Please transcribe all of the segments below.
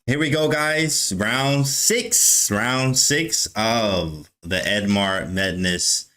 Here we go, guys. Round six of the Edmar Mednis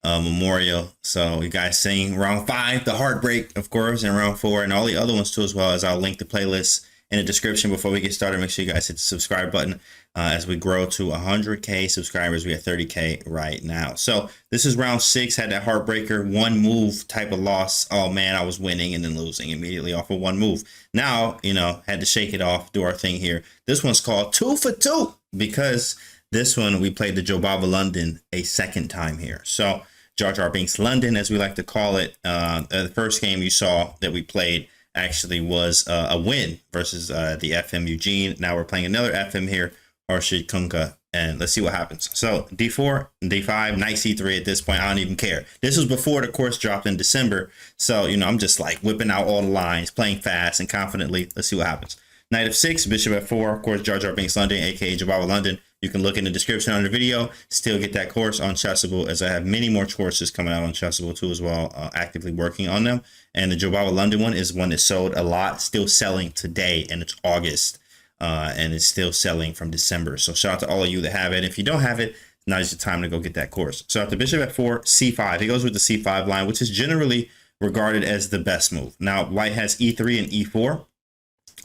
Memorial. So you guys seeing round 5, the heartbreak, of course, and round 4, and all the other ones too, as well as I'll link the playlist in the description. Before we get started, make sure you guys hit the subscribe button as we grow to 100K subscribers. We are 30K right now. So this is round 6. Had that heartbreaker, one move type of loss. Oh man, I was winning and then losing immediately off of one move. Now, had to shake it off, do our thing here. This one's called 2 for 2 because this one we played the Jobava London a second time here. So Jar Jar Binks London, as we like to call it. The first game you saw that we played actually was a win versus the FM Eugene. Now we're playing another FM here, Arshid Kunka, and let's see what happens. So D4, D5, knight C3 at this point. I don't even care. This was before the course dropped in December. So, I'm just like whipping out all the lines, playing fast and confidently. Let's see what happens. Knight f6, bishop f4, of course, Jar Jar Binks London, aka Jobava London. You can look in the description on the video, still get that course on Chessable, as I have many more courses coming out on Chessable too as well, actively working on them. And the Jobava London one is one that sold a lot, still selling today, and it's August, and it's still selling from December. So shout out to all of you that have it. If you don't have it, now is the time to go get that course. So after bishop f4, c5, he goes with the c5 line, which is generally regarded as the best move. Now white has e3 and e4.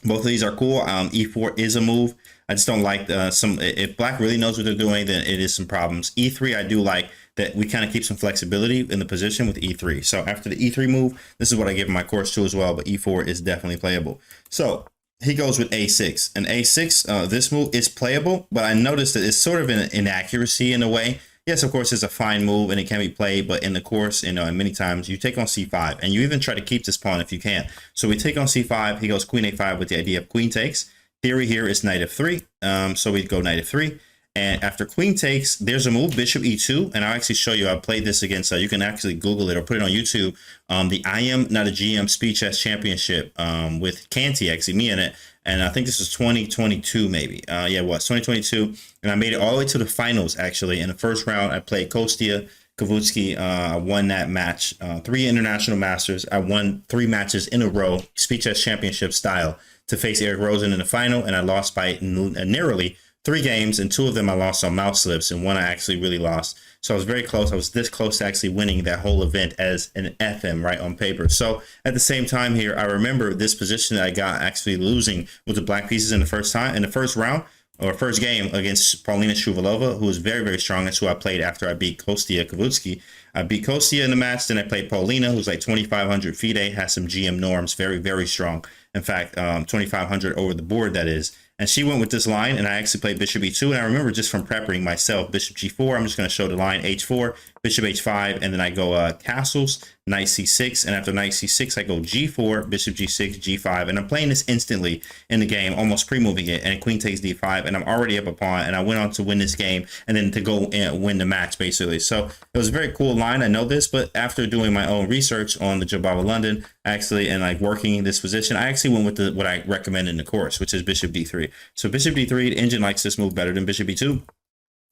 Both of these are cool. E4 is a move. I just don't like if black really knows what they're doing, then it is some problems. E3, I do like that we kind of keep some flexibility in the position with E3. So after the E3 move, this is what I give my course to as well, but E4 is definitely playable. So he goes with A6, and A6, this move is playable, but I noticed that it's sort of an inaccuracy in a way. Yes, of course, it's a fine move and it can be played, but in the course, and many times you take on c5, and you even try to keep this pawn if you can. So we take on c5, he goes queen a5 with the idea of queen takes. Theory here is knight f3, so we go knight f3, and after queen takes, there's a move, bishop e2, and I'll actually show you. I played this against, you can actually Google it or put it on YouTube, the I Am Not a GM Speed Chess Championship with Canty, actually, me in it. And I think this was 2022, maybe. Yeah, it was 2022. And I made it all the way to the finals, actually. In the first round, I played Kostia Kavutsky. I won that match. 3 international masters. I won 3 matches in a row, Speed Chess Championship style, to face Eric Rosen in the final. And I lost by narrowly 3 games, and 2 of them I lost on mouse slips, and 1 I actually really lost. So I was very close. I was this close to actually winning that whole event as an FM, right, on paper. So at the same time here, I remember this position that I got actually losing with the black pieces in the first round or first game against Paulina Shuvalova, who was very, very strong. That's who I played after I beat Kostia Kavutsky. I beat Kostia in the match, then I played Paulina, who's like 2,500 FIDE, has some GM norms, very, very strong. In fact, 2,500 over the board, that is. And she went with this line, and I actually played bishop e2. And I remember just from prepping myself, bishop g4, I'm just going to show the line, h4, bishop h5, and then I go castles, knight c6. And after knight c6, I go g4, bishop g6, g5. And I'm playing this instantly in the game, almost pre-moving it. And queen takes d5, and I'm already up a pawn. And I went on to win this game and then to go and win the match, basically. So it was a very cool line. I know this, but after doing my own research on the Jobava London, actually, and like working in this position, I actually went with what I recommend in the course, which is bishop d3. So bishop d3, the engine likes this move better than bishop e2.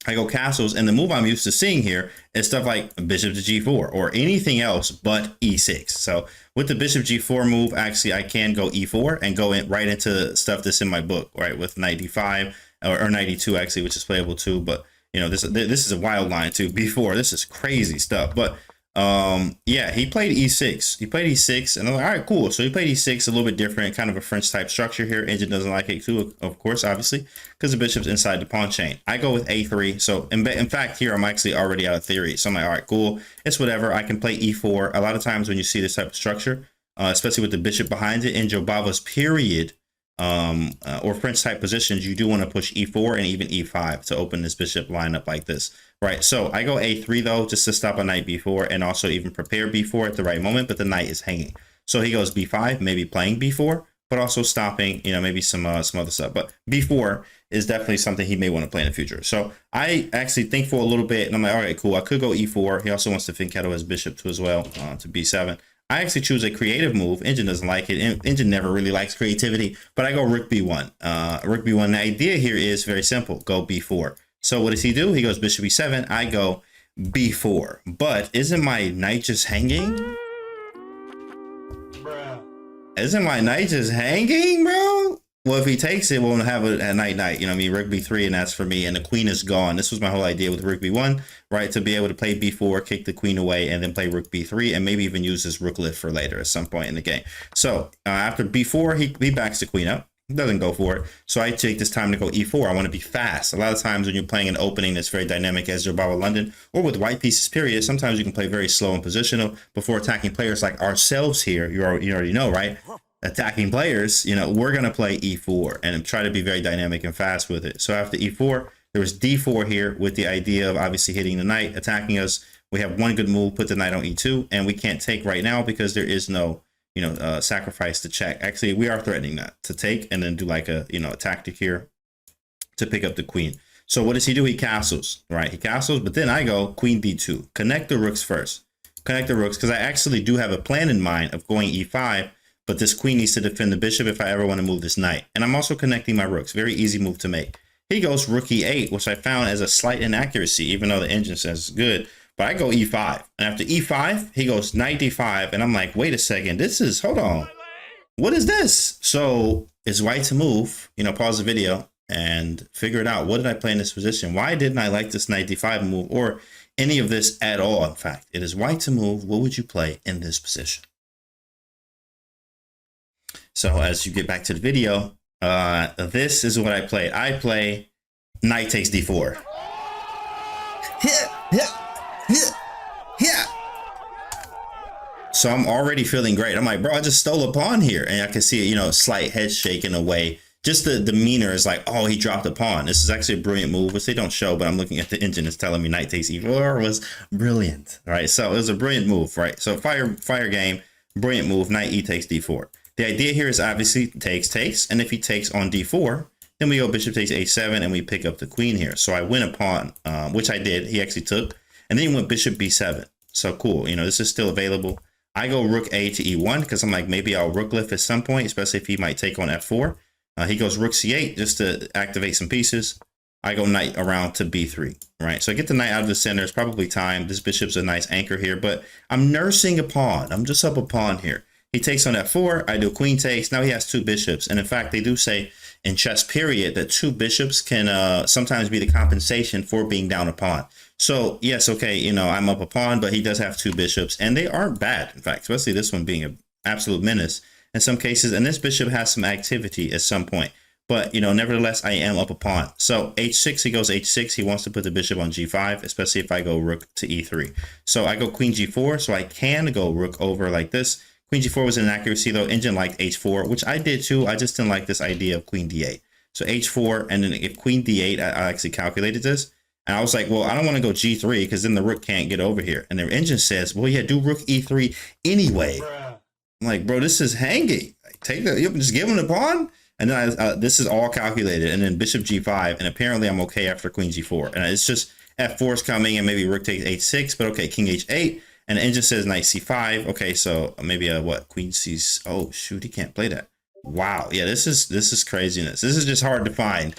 I go castles, and the move I'm used to seeing here is stuff like bishop to g4 or anything else but e6. So with the bishop g4 move, actually I can go e4 and go right into stuff that's in my book, right, with knight d5 or knight e2 actually, which is playable too. But this is a wild line too. b4, this is crazy stuff. But yeah, he played e6. He played e6, and I'm like, all right, cool. So he played e6, a little bit different, kind of a French type structure here. Engine doesn't like it too, of course, obviously, because the bishop's inside the pawn chain. I go with a3. So in fact, here I'm actually already out of theory. So I'm like, all right, cool. It's whatever. I can play e4. A lot of times when you see this type of structure, especially with the bishop behind it in Jobava's period, or French type positions, you do want to push e4 and even e5 to open this bishop line up like this. Right, so I go a3 though, just to stop a knight b4 and also even prepare b4 at the right moment, but the knight is hanging. So he goes b5, maybe playing b4, but also stopping, maybe some other stuff. But b4 is definitely something he may want to play in the future. So I actually think for a little bit, and I'm like, all right, cool. I could go e4. He also wants to fianchetto his bishop too as well, to b7. I actually choose a creative move. Engine doesn't like it. Engine never really likes creativity, but I go rook b1. Rook b1. The idea here is very simple. Go b4. So what does he do? He goes bishop e7. I go b4. But isn't my knight just hanging? Bruh. Isn't my knight just hanging, bro? Well, if he takes it, we'll have it at night. You know what I mean? Rook b3, and that's for me. And the queen is gone. This was my whole idea with rook b1, right? To be able to play b4, kick the queen away, and then play rook b3, and maybe even use this rook lift for later at some point in the game. So after b4, he backs the queen up. Doesn't go for it. So I take this time to go e4. I want to be fast. A lot of times when you're playing an opening that's very dynamic as Baba London, or with white pieces period, sometimes you can play very slow and positional before attacking players like ourselves here. You already know, right? Attacking players, you know, we're going to play e4 and try to be very dynamic and fast with it. So after e4, there was d4 here with the idea of obviously hitting the knight, attacking us. We have one good move, put the knight on e2, and we can't take right now because there is no, you know, sacrifice to check. Actually, we are threatening that to take and then do like a, you know, a tactic here to pick up the queen. So what does he do? He castles, right? He castles, but then I go queen d2, connect the rooks first, connect the rooks, because I actually do have a plan in mind of going e5. But this queen needs to defend the bishop if I ever want to move this knight. And I'm also connecting my rooks. Very easy move to make. He goes rook e8, which I found as a slight inaccuracy, even though the engine says good. But I go e5. And after e5, he goes knight d5. And I'm like, wait a second. This is, hold on. What is this? So it's white to move. You know, pause the video and figure it out. What did I play in this position? Why didn't I like this knight d5 move or any of this at all? In fact, it is white to move. What would you play in this position? So as you get back to the video, this is what I played. I play knight takes d4. So I'm already feeling great. I'm like, bro, I just stole a pawn here. And I can see, you know, slight head shaking away. Just the demeanor is like, oh, he dropped a pawn. This is actually a brilliant move, which they don't show, but I'm looking at the engine. It's telling me knight takes e4 was brilliant, right? So it was a brilliant move, right? So fire game, brilliant move, knight e takes d4. The idea here is obviously takes, and if he takes on d4, then we go bishop takes a7, and we pick up the queen here. So I win a pawn, which I did. He actually took, and then he went bishop b7. So cool, you know, this is still available. I go rook a to e1 because I'm like, maybe I'll rook lift at some point, especially if he might take on f4. He goes rook c8 just to activate some pieces. I go knight around to b3, right? So I get the knight out of the center. It's probably time. This bishop's a nice anchor here, but I'm nursing a pawn. I'm just up a pawn here. He takes on f4, I do queen takes. Now he has two bishops. And in fact, they do say in chess period that two bishops can sometimes be the compensation for being down a pawn. So yes, okay, you know, I'm up a pawn, but he does have two bishops and they aren't bad. In fact, especially this one being an absolute menace in some cases. And this bishop has some activity at some point. But, you know, nevertheless, I am up a pawn. So h6, he goes h6. He wants to put the bishop on g5, especially if I go rook to e3. So I go queen g4, so I can go rook over like this. Queen g4 was an inaccuracy, though. Engine liked h4, which I did too. I just didn't like this idea of queen d8. So h4, and then if queen d8, I actually calculated this. And I was like, well, I don't want to go g3 because then the rook can't get over here. And their engine says, well, yeah, do rook e3 anyway. I'm like, bro, this is hanging. Like, take the, just give him the pawn. And then this is all calculated. And then bishop g5. And apparently I'm okay after queen g4. And it's just f4 is coming and maybe rook takes h6. But okay, king h8. And the engine says knight c5. Okay, so maybe what? Queen c's. Oh, shoot, he can't play that. Wow. Yeah, this is craziness. This is just hard to find.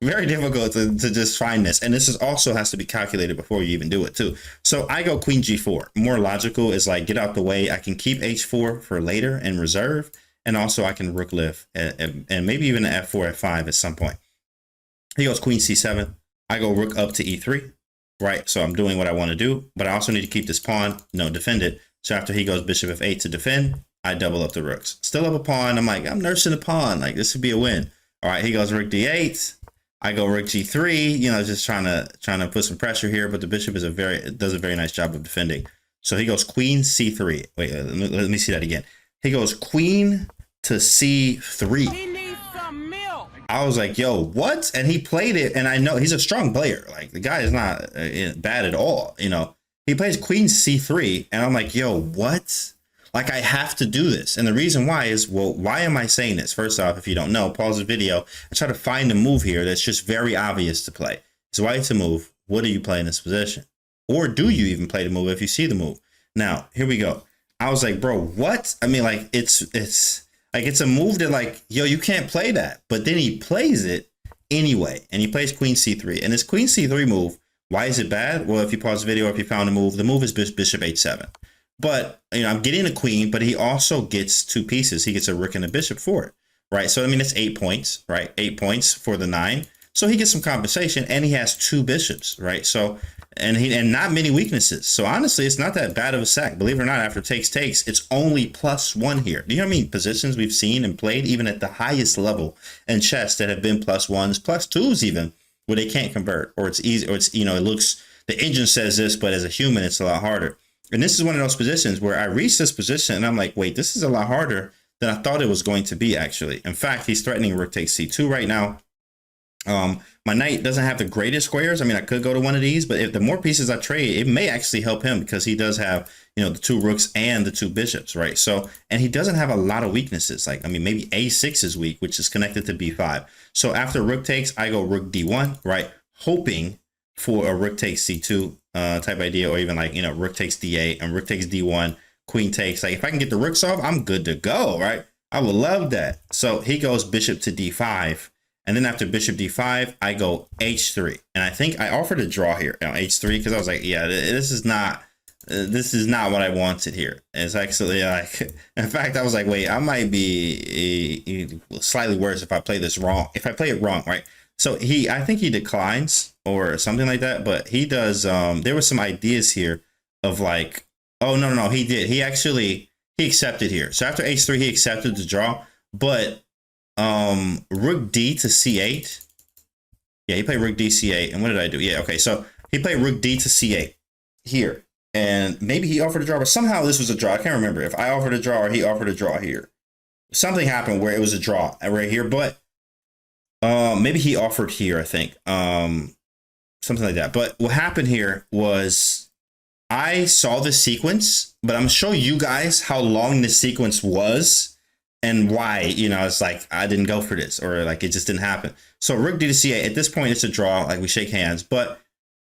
Very difficult to just find this. And this is also has to be calculated before you even do it too. So I go queen g4. More logical is like, get out the way. I can keep h4 for later and reserve. And also I can rook lift and maybe even an f4, f5 at some point. He goes queen c7. I go rook up to e3. Right, so I'm doing what I want to do, but I also need to keep this pawn, defend it. So after he goes bishop f8 to defend, I double up the rooks. Still up a pawn. I'm like, I'm nursing a pawn. Like, this would be a win. All right, he goes rook d8. I go rook g3. You know, just trying to put some pressure here, but the bishop is does a very nice job of defending. So he goes queen c3. Wait, let me see that again. He goes queen to c3. I was like, yo, what? And he played it, and I know he's a strong player. Like, the guy is not bad at all, you know. He plays queen c3, and I'm like, yo, what? Like, I have to do this. And the reason why is, well, why am I saying this? First off, if you don't know, pause the video and try to find a move here that's just very obvious to play. So white to move. What do you play in this position? Or do you even play the move if you see the move? Now, here we go. I was like, bro, what? I mean, like, it's a move that, like, yo, you can't play that. But then he plays it anyway. And he plays queen c3. And this queen c3 move, why is it bad? Well, if you pause the video or if you found a move, the move is bishop h7. But, you know, I'm getting a queen, but he also gets two pieces. He gets a rook and a bishop for it. right? So I mean, it's 8 points, right? 8 points for the 9. So he gets some compensation, and he has 2 bishops, right? So and not many weaknesses. So honestly, it's not that bad of a sack. Believe it or not, after takes, it's only +1 here. Do you know how many positions we've seen and played even at the highest level in chess that have been +1s, +2s even, where they can't convert, or it's easy, or it's, you know, it looks, the engine says this, but as a human, it's a lot harder. And this is one of those positions where I reached this position and I'm like, wait, this is a lot harder than I thought it was going to be, actually. In fact, he's threatening rook takes c2 right now. My knight doesn't have the greatest squares. I mean, I could go to one of these, but if the more pieces I trade, it may actually help him, because he does have, you know, the 2 rooks and the 2 bishops, right? So, and he doesn't have a lot of weaknesses. Like, I mean, maybe a6 is weak, which is connected to b5. So after rook takes, I go rook d1, right? Hoping for a rook takes c2 type idea, or even like, you know, rook takes d8 and rook takes d1, queen takes. Like, if I can get the rooks off, I'm good to go, right? I would love that. So he goes bishop to d5. And then after bishop d5, I go h3. And I think I offered a draw here, you know, h3, because I was like, yeah, this is not what I wanted here. It's actually like, in fact, I was like, wait, I might be slightly worse if I play this wrong. If I play it wrong, right? So I think he declines or something like that. But he does, there were some ideas here of like, oh, no, he did. He accepted here. So after h3, he accepted the draw. But rook d to c8. Yeah, he played rook d c8. And what did I do? Yeah, okay, so he played rook d to c8 here, and maybe he offered a draw, but somehow this was a draw. I can't remember if I offered a draw or he offered a draw here. Something happened where it was a draw right here, but maybe he offered here, I think, something like that. But what happened here was I saw the sequence, but I'm gonna show you guys how long this sequence was and why, you know, it's like I didn't go for this, or like it just didn't happen. So rook d to c8, at this point it's a draw, like we shake hands. But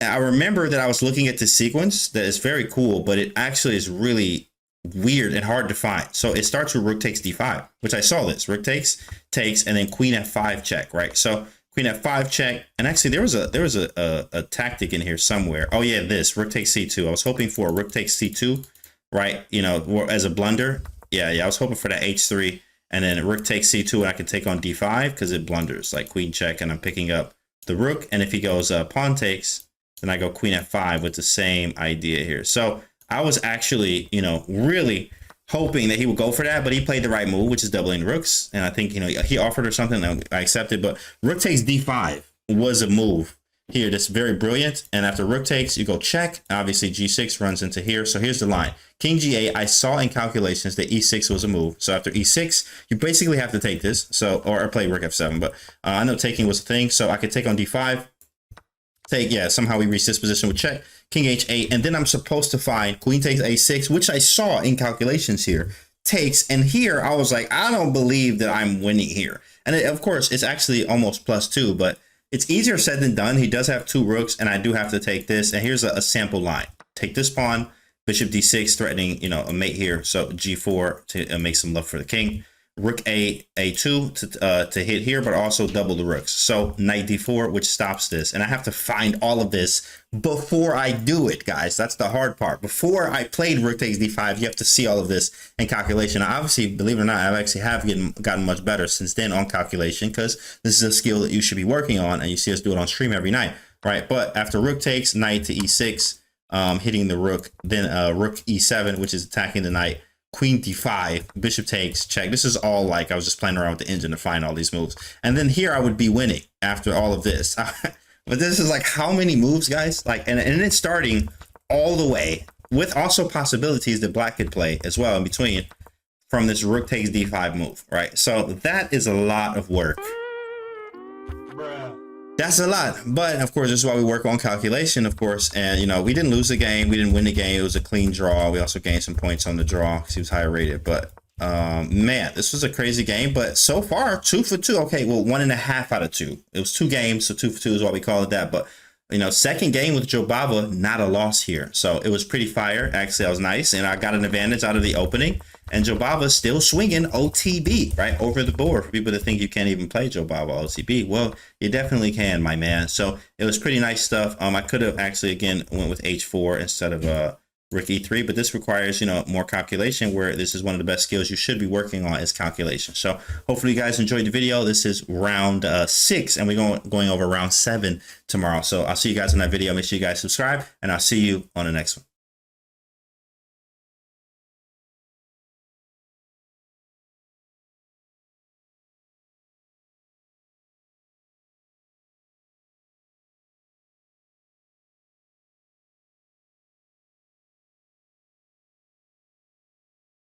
I remember that I was looking at this sequence that is very cool, but it actually is really weird and hard to find. So it starts with rook takes d5, which I saw this. Rook takes, and then queen f5 check, right? So queen f5 check, and actually there was a tactic in here somewhere. Oh yeah, this rook takes c2. I was hoping for a rook takes c2, right? You know, as a blunder. Yeah, I was hoping for that h3, and then rook takes c2, and I can take on d5 because it blunders, like queen check, and I'm picking up the rook. And if he goes pawn takes, then I go queen f5 with the same idea here. So I was actually, you know, really hoping that he would go for that, but he played the right move, which is doubling rooks. And I think, you know, he offered or something, and I accepted. But rook takes d5 was a move here that's very brilliant. And after rook takes, you go check. Obviously g6 runs into here. So here's the line. King g8, I saw in calculations that e6 was a move. So after e6, you basically have to take this. So, or play rook f7, but I know taking was a thing. So I could take on d5, take, yeah, somehow we reach this position with check, king h8, and then I'm supposed to find queen takes a6, which I saw in calculations here, takes. And here I was like, I don't believe that I'm winning here. And it, of course, it's actually almost +2, but it's easier said than done. He does have 2 rooks, and I do have to take this. And here's a sample line. Take this pawn, bishop d6, threatening, you know, a mate here. So g4 to make some love for the king. Rook a2 to hit here, but also double the rooks. So knight d4, which stops this. And I have to find all of this before I do it, guys. That's the hard part. Before I played rook takes d5, you have to see all of this in calculation. Now, obviously, believe it or not, I actually have gotten much better since then on calculation, because this is a skill that you should be working on, and you see us do it on stream every night, right? But after rook takes, knight to e6, hitting the rook, then rook e7, which is attacking the knight. Queen d5, bishop takes, check. This is all like I was just playing around with the engine to find all these moves. And then here I would be winning after all of this. But this is like how many moves, guys? Like, and it's starting all the way with also possibilities that black could play as well in between from this rook takes d5 move, right? So that is a lot of work. That's a lot, but of course, this is why we work on calculation, of course. And you know, we didn't lose the game, we didn't win the game. It was a clean draw. We also gained some points on the draw because he was higher rated. But man, this was a crazy game. But so far, 2 for 2. Okay, well, 1.5 out of 2. It was 2 games, so 2 for 2 is why we call it that. But you know, second game with Joe Bava, not a loss here. So it was pretty fire. Actually, I was nice, and I got an advantage out of the opening. And Joe Bava still swinging OTB, right, over the board. For people that think you can't even play Joe Bava OTB, well, you definitely can, my man. So it was pretty nice stuff. I could have actually, again, went with H4 instead of rook e3, but this requires, you know, more calculation, where this is one of the best skills you should be working on is calculation. So hopefully you guys enjoyed the video. This is round 6, and we're going over round 7 tomorrow. So I'll see you guys in that video. Make sure you guys subscribe, and I'll see you on the next one.